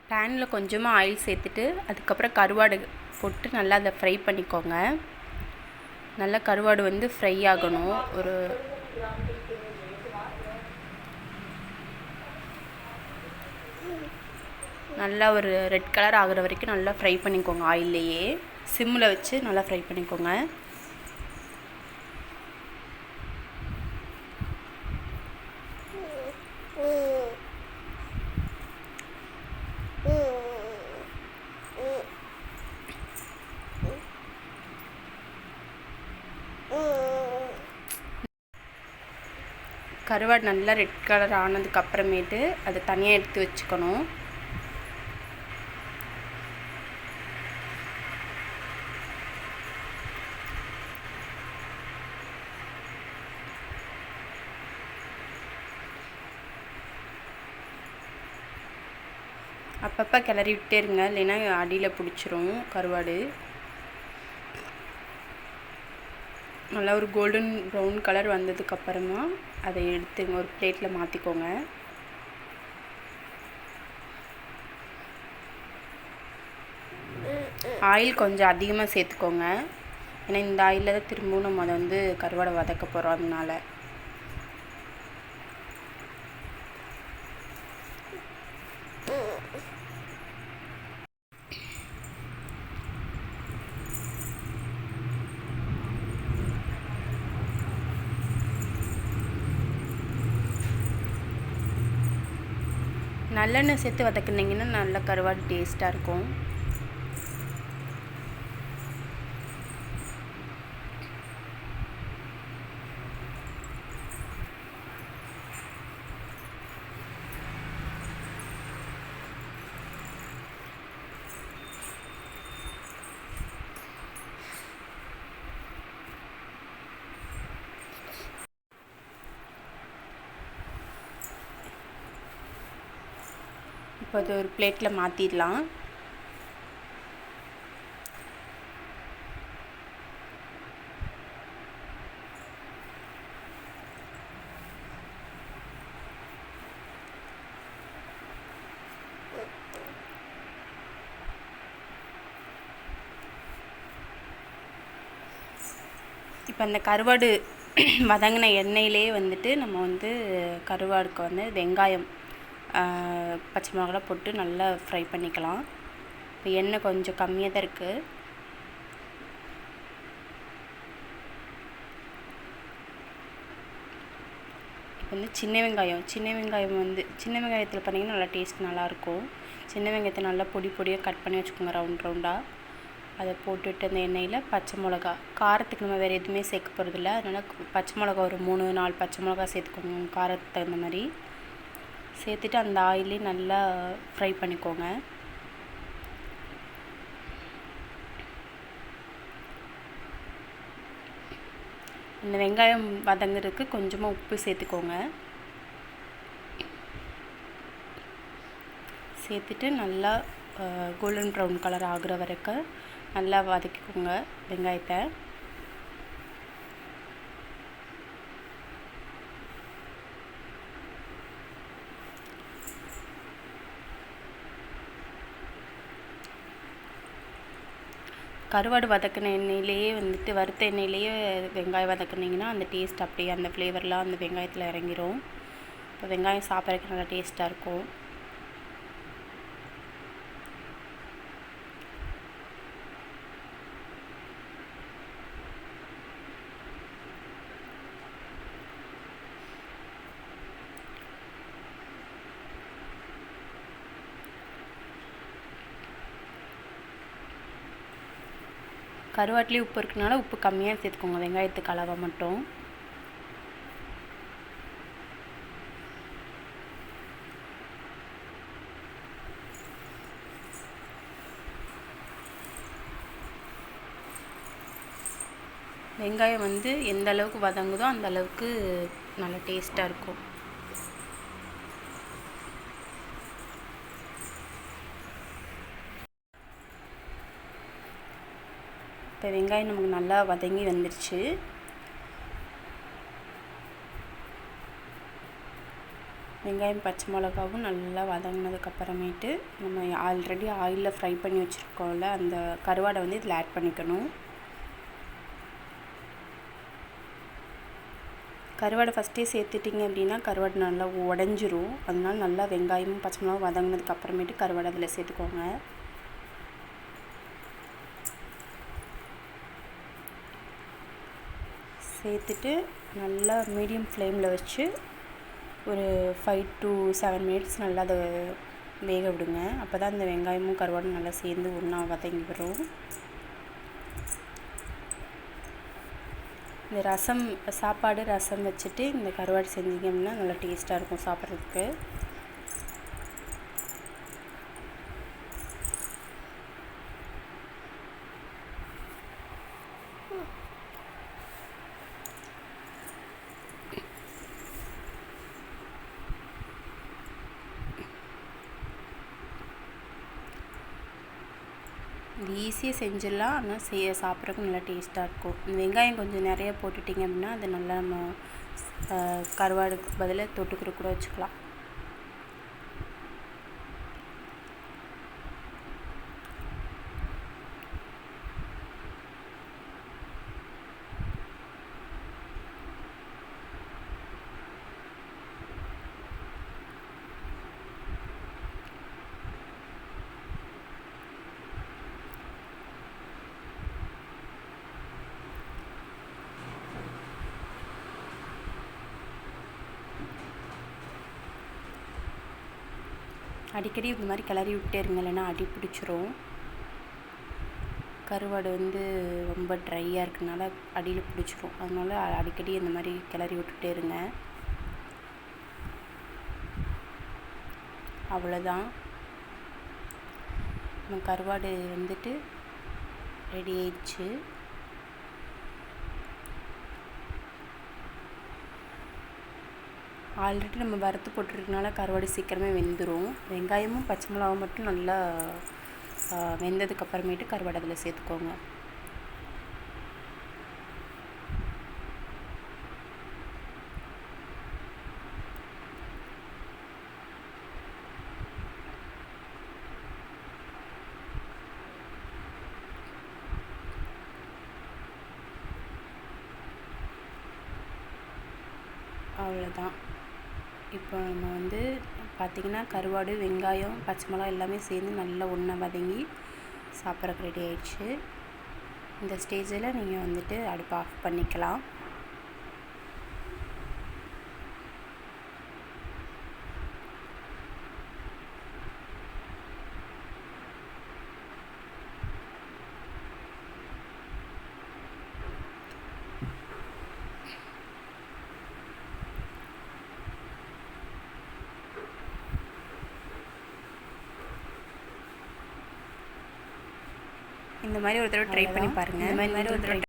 பேனில் கொஞ்சமாக ஆயில் சேர்த்துட்டு அதுக்கப்புறம் கருவாடு போட்டு நல்லா அதை ஃப்ரை பண்ணிக்கோங்க. நல்லா கருவாடு வந்து ஃப்ரை ஆகணும். ஒரு நல்லா ஒரு ரெட் கலர் ஆகிற வரைக்கும் நல்லா ஃப்ரை பண்ணிக்கோங்க. ஆயில்லையே சிம்மில் வச்சு நல்லா ஃப்ரை பண்ணிக்கோங்க. கருவாடு நல்லா ரெட் கலர் ஆனதுக்கப்புறமேட்டு அதை தனியாக எடுத்து வச்சுக்கணும். அப்பப்போ கிளறி விட்டே இருங்க, இல்லைன்னா அடியில் பிடிச்சிரும் கருவாடு. நல்லா ஒரு கோல்டன் ப்ரௌன் கலர் வந்ததுக்கப்புறமா அதை எடுத்துங்க, ஒரு பிளேட்டில் மாற்றிக்கோங்க. ஆயில் கொஞ்சம் அதிகமாக சேர்த்துக்கோங்க, ஏன்னா இந்த ஆயிலில் தான் திரும்பவும் நம்ம அதை வந்து கருவாடை வதக்க போகிறோம். அதனால நல்லெண்ணெய் சேர்த்து வதக்குனீங்கன்னா நல்ல கருவாடு டேஸ்ட்டாக இருக்கும். இப்போ அது ஒரு பிளேட்டில் மாற்றிடலாம். இப்போ அந்த கருவாடு வதங்கின எண்ணெயிலே வந்துட்டு நம்ம வந்து கருவாடுக்கு வந்து வெங்காயம் பச்சை மிளகாலாம் போட்டு நல்லா ஃப்ரை பண்ணிக்கலாம். இப்போ எண்ணெய் கொஞ்சம் கம்மியாக தான் இருக்குது. இப்போ வந்து சின்ன வெங்காயம் வந்து சின்ன வெங்காயத்தில் பண்ணிங்கன்னா நல்லா டேஸ்ட் நல்லாயிருக்கும். சின்ன வெங்காயத்தை நல்லா பொடி பொடியாக கட் பண்ணி வச்சுக்கோங்க, ரவுண்டாக. அதை போட்டுட்டு அந்த எண்ணெயில் பச்சை மிளகா, காரத்துக்கு நம்ம வேறு எதுவுமே சேர்க்க போகிறதில்ல, அதனால் பச்சை மிளகா ஒரு 3-4 பச்சை மிளகா சேர்த்துக்கோங்க, காரத்துக்கு தகுந்த மாதிரி சேர்த்துட்டு அந்த ஆயிலே நல்லா ஃப்ரை பண்ணிக்கோங்க. இந்த வெங்காயம் வதங்குறதுக்கு கொஞ்சமாக உப்பு சேர்த்துக்கோங்க. சேர்த்துட்டு நல்லா கோல்டன் ப்ரௌன் கலர் ஆகுற வரைக்கும் நல்லா வதக்கிக்கோங்க வெங்காயத்தை. கருவாடு வதக்கின எண்ணெயிலேயே வந்துட்டு வறுத்த எண்ணெயிலேயே வெங்காயம் வதக்குனிங்கன்னா அந்த டேஸ்ட் அப்படியே அந்த ஃப்ளேவர்லாம் அந்த வெங்காயத்தில் இறங்கிரும். இப்போ வெங்காயம் சாப்பிட்றதுக்கு நல்லா டேஸ்ட்டாக இருக்கும். கருவாட்டிலே உப்பு இருக்கனால உப்பு கம்மியாக சேர்த்துக்கோங்க, வெங்காயத்துக்கு அளவாக மட்டும். வெங்காயம் வந்து எந்த அளவுக்கு வதங்குதோ அந்த அளவுக்கு நல்லா டேஸ்ட்டாக இருக்கும். இப்போ வெங்காயம் நமக்கு நல்லா வதங்கி வந்துடுச்சு. வெங்காயம் பச்சை மிளகாவும் நல்லா வதங்கினதுக்கப்புறமேட்டு நம்ம ஆல்ரெடி ஆயிலில் ஃப்ரை பண்ணி வச்சுருக்கோம்ல அந்த கருவாடை வந்து இதில் ஆட் பண்ணிக்கணும். கருவாடை ஃபஸ்ட்டே சேர்த்துட்டிங்க அப்படின்னா கருவாடு நல்லா உடஞ்சிரும். அதனால நல்லா வெங்காயமும் பச்சை மிளகாவும் வதங்கினதுக்கப்புறமேட்டு கருவாடை அதில் சேர்த்துக்கோங்க. சேர்த்துட்டு நல்லா மீடியம் ஃப்ளேமில் வச்சு ஒரு 5 to 7 மினிட்ஸ் நல்லா அதை வேக விடுங்க. அப்போ தான் இந்த வெங்காயமும் கருவாடும் நல்லா சேர்ந்து ஒன்றா வதங்கி வரும். இந்த சாப்பாடு ரசம் வச்சுட்டு இந்த கருவாடு செஞ்சீங்க அப்படின்னா நல்லா டேஸ்ட்டாக இருக்கும் சாப்பிட்றதுக்கு. இது ஈஸியாக செஞ்சிடலாம், ஆனால் சாப்பிட்றதுக்கு நல்லா டேஸ்ட்டாக இருக்கும். இந்த வெங்காயம் கொஞ்சம் நிறைய போட்டுட்டிங்க அப்படின்னா அது நல்லா நம்ம கருவாடுக்கு பதிலாக தொட்டுக்கிற கூட வச்சுக்கலாம். அடிக்கடி இந்த மாதிரி கிளறி விட்டே இருங்க, இல்லைன்னா அடி பிடிச்சிரும். கருவாடு வந்து ரொம்ப ட்ரையாக இருக்கனால அடியில் பிடிச்சிரும். அதனால அடிக்கடி இந்த மாதிரி கிளறி விட்டுட்டே இருங்க. அவ்வளோதான், நம்ம கருவாடு வந்துட்டு ரெடி ஆயிடுச்சு. ஆல்ரெடி நம்ம வறுத்து போட்டுருக்கனால கருவாடு சீக்கிரமே வெந்துடும். வெங்காயமும் பச்சை மிளகாவும் மட்டும் நல்லா வெந்ததுக்கப்புறமேட்டு கருவாடு அதில் சேர்த்துக்கோங்க. அவ்வளோதான். இப்போ நம்ம வந்து பார்த்திங்கன்னா கருவாடு வெங்காயம் பச்சை மிளகாய் எல்லாமே சேர்ந்து நல்லா ஒன்றா வதங்கி சாப்பிட்றதுக்கு ரெடி ஆயிடுச்சு. இந்த ஸ்டேஜில் நீங்கள் வந்துட்டு அடுப்பை ஆஃப் பண்ணிக்கலாம். இந்த மாதிரி ஒரு தடவை ட்ரை பண்ணி பாருங்கள். இந்த மாதிரி ஒரு தடவை